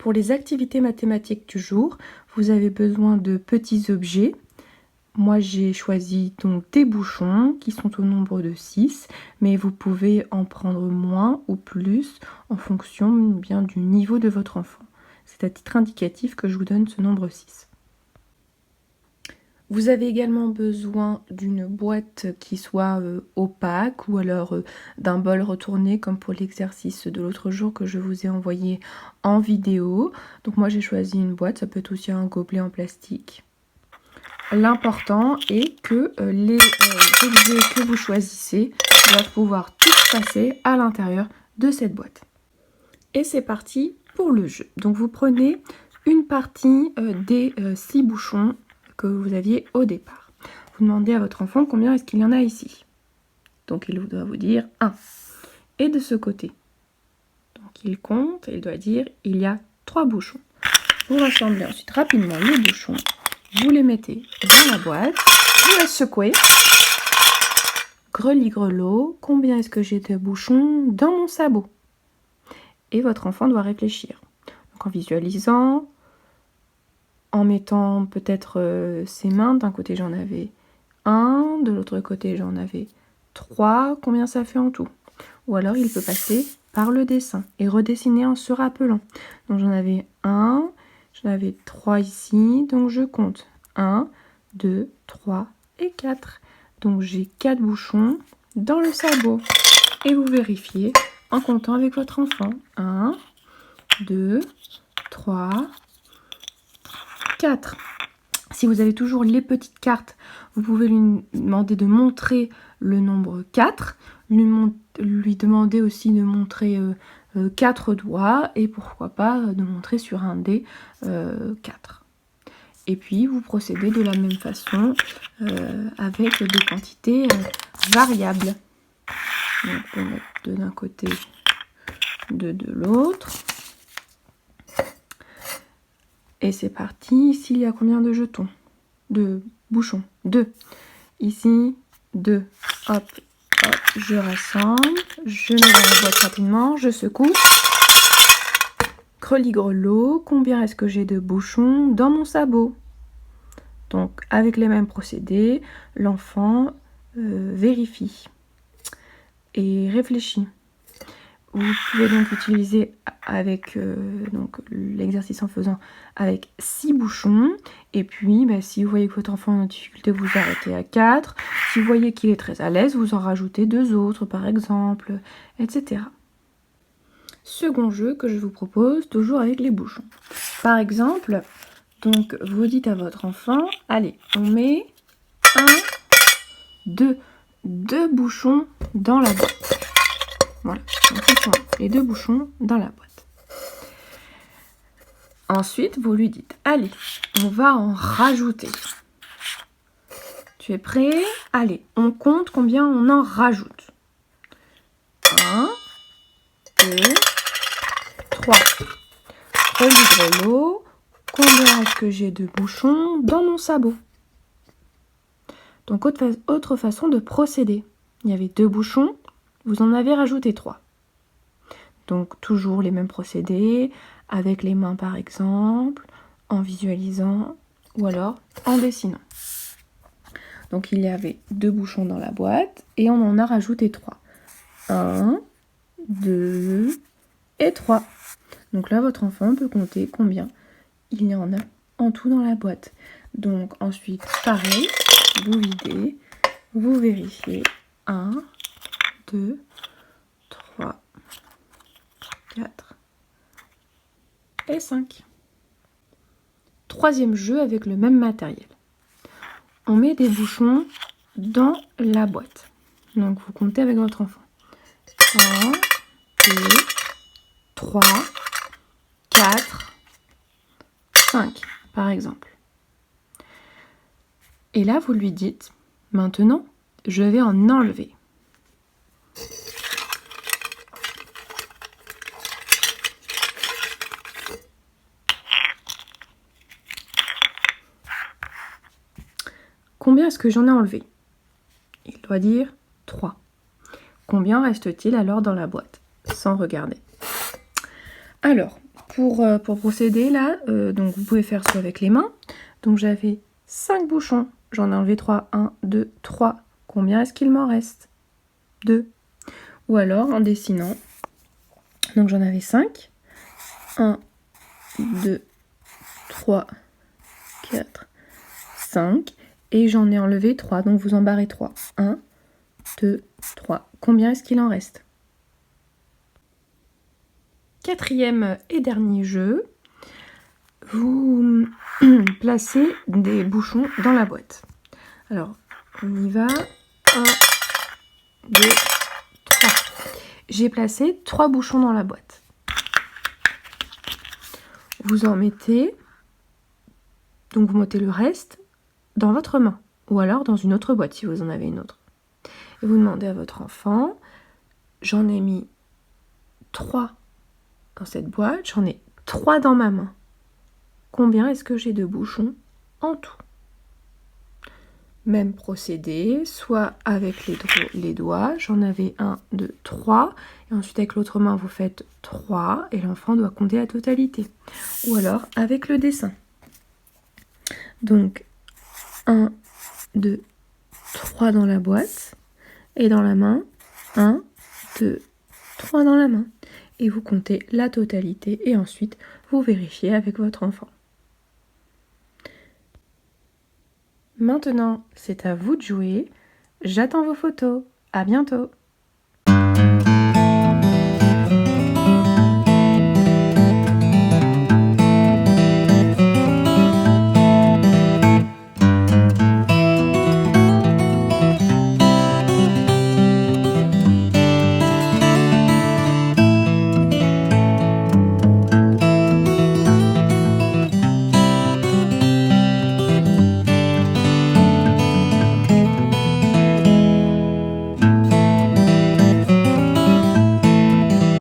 Pour les activités mathématiques du jour, vous avez besoin de petits objets. Moi, j'ai choisi donc des bouchons qui sont au nombre de 6, mais vous pouvez en prendre moins ou plus en fonction bien du niveau de votre enfant. C'est à titre indicatif que je vous donne ce nombre 6. Vous avez également besoin d'une boîte qui soit opaque ou alors d'un bol retourné comme pour l'exercice de l'autre jour que je vous ai envoyé en vidéo. Donc moi j'ai choisi une boîte, ça peut être aussi un gobelet en plastique. L'important est que les objets que vous choisissez doivent pouvoir tous passer à l'intérieur de cette boîte. Et c'est parti pour le jeu. Donc vous prenez une partie des 6 bouchons que vous aviez au départ. Vous demandez à votre enfant combien est-ce qu'il y en a ici. Donc il doit vous dire 1. Et de ce côté, donc il compte et il doit dire il y a 3 bouchons. Vous rassemblez ensuite rapidement les bouchons, vous les mettez dans la boîte, vous la secouez. Greli-grelot, combien est-ce que j'ai de bouchons dans mon sabot? Et votre enfant doit réfléchir. Donc en visualisant, en mettant peut-être ses mains, d'un côté j'en avais 1, de l'autre côté j'en avais 3, combien ça fait en tout? Ou alors il peut passer par le dessin et redessiner en se rappelant. Donc j'en avais 1, j'en avais 3 ici, donc je compte 1, 2, 3 et 4. Donc j'ai 4 bouchons dans le sabot. Et vous vérifiez en comptant avec votre enfant. 1, 2, 3, 4. Si vous avez toujours les petites cartes, vous pouvez lui demander de montrer le nombre 4, lui demander aussi de montrer 4 doigts et pourquoi pas de montrer sur un dé 4. Et puis vous procédez de la même façon avec des quantités variables. Donc on peut mettre 2 d'un côté, 2 de l'autre. Et c'est parti. Ici, il y a combien de jetons? De bouchons? 2. Ici, 2. Hop, hop, je rassemble. Je mets dans la boîte rapidement. Je secoue. Greli-grelot. Combien est-ce que j'ai de bouchons dans mon sabot? Donc, avec les mêmes procédés, l'enfant vérifie et réfléchit. Vous pouvez donc utiliser avec l'exercice en faisant avec 6 bouchons. Et puis, si vous voyez que votre enfant est en difficulté, vous arrêtez à 4. Si vous voyez qu'il est très à l'aise, vous en rajoutez 2 autres, par exemple, etc. Second jeu que je vous propose, toujours avec les bouchons. Par exemple, donc vous dites à votre enfant, allez, on met 2 bouchons dans la boîte. Voilà, donc ils sont les 2 bouchons dans la boîte. Ensuite, vous lui dites, allez, on va en rajouter. Tu es prêt? Allez, on compte combien on en rajoute. 1, 2, 3. Greli-grelot, combien est-ce que j'ai de bouchons dans mon sabot? Donc, autre façon de procéder. Il y avait 2 bouchons. Vous en avez rajouté 3. Donc toujours les mêmes procédés, avec les mains par exemple, en visualisant ou alors en dessinant. Donc il y avait 2 bouchons dans la boîte et on en a rajouté 3. 1, 2 et 3. Donc là votre enfant peut compter combien il y en a en tout dans la boîte. Donc ensuite pareil, vous videz, vous vérifiez. 1, 2, 3, 4 et 5. Troisième jeu avec le même matériel. On met des bouchons dans la boîte. Donc vous comptez avec votre enfant. 1, 2, 3, 4, 5 par exemple. Et là vous lui dites, maintenant je vais en enlever. Combien est-ce que j'en ai enlevé? Il doit dire 3. Combien reste-t-il alors dans la boîte? Sans regarder. Alors, Pour procéder là, donc vous pouvez faire soit avec les mains. Donc j'avais 5 bouchons, j'en ai enlevé 3. 1, 2, 3. Combien est-ce qu'il m'en reste? 2. Ou alors en dessinant. Donc j'en avais 5. 1, 2, 3, 4, 5. Et j'en ai enlevé 3. Donc vous en barrez 3. 1, 2, 3. Combien est-ce qu'il en reste? Quatrième et dernier jeu. Vous placez des bouchons dans la boîte. Alors, on y va. 1, 2, 3. J'ai placé 3 bouchons dans la boîte. Vous en mettez, donc vous mettez le reste dans votre main, ou alors dans une autre boîte si vous en avez une autre. Et vous demandez à votre enfant, j'en ai mis 3 dans cette boîte, j'en ai 3 dans ma main. Combien est-ce que j'ai de bouchons en tout? Même procédé, soit avec les doigts, j'en avais 1, 2, 3, et ensuite avec l'autre main vous faites 3, et l'enfant doit compter la totalité. Ou alors avec le dessin. Donc 1, 2, 3 dans la boîte, et dans la main, 1, 2, 3 dans la main. Et vous comptez la totalité, et ensuite vous vérifiez avec votre enfant. Maintenant, c'est à vous de jouer. J'attends vos photos. À bientôt!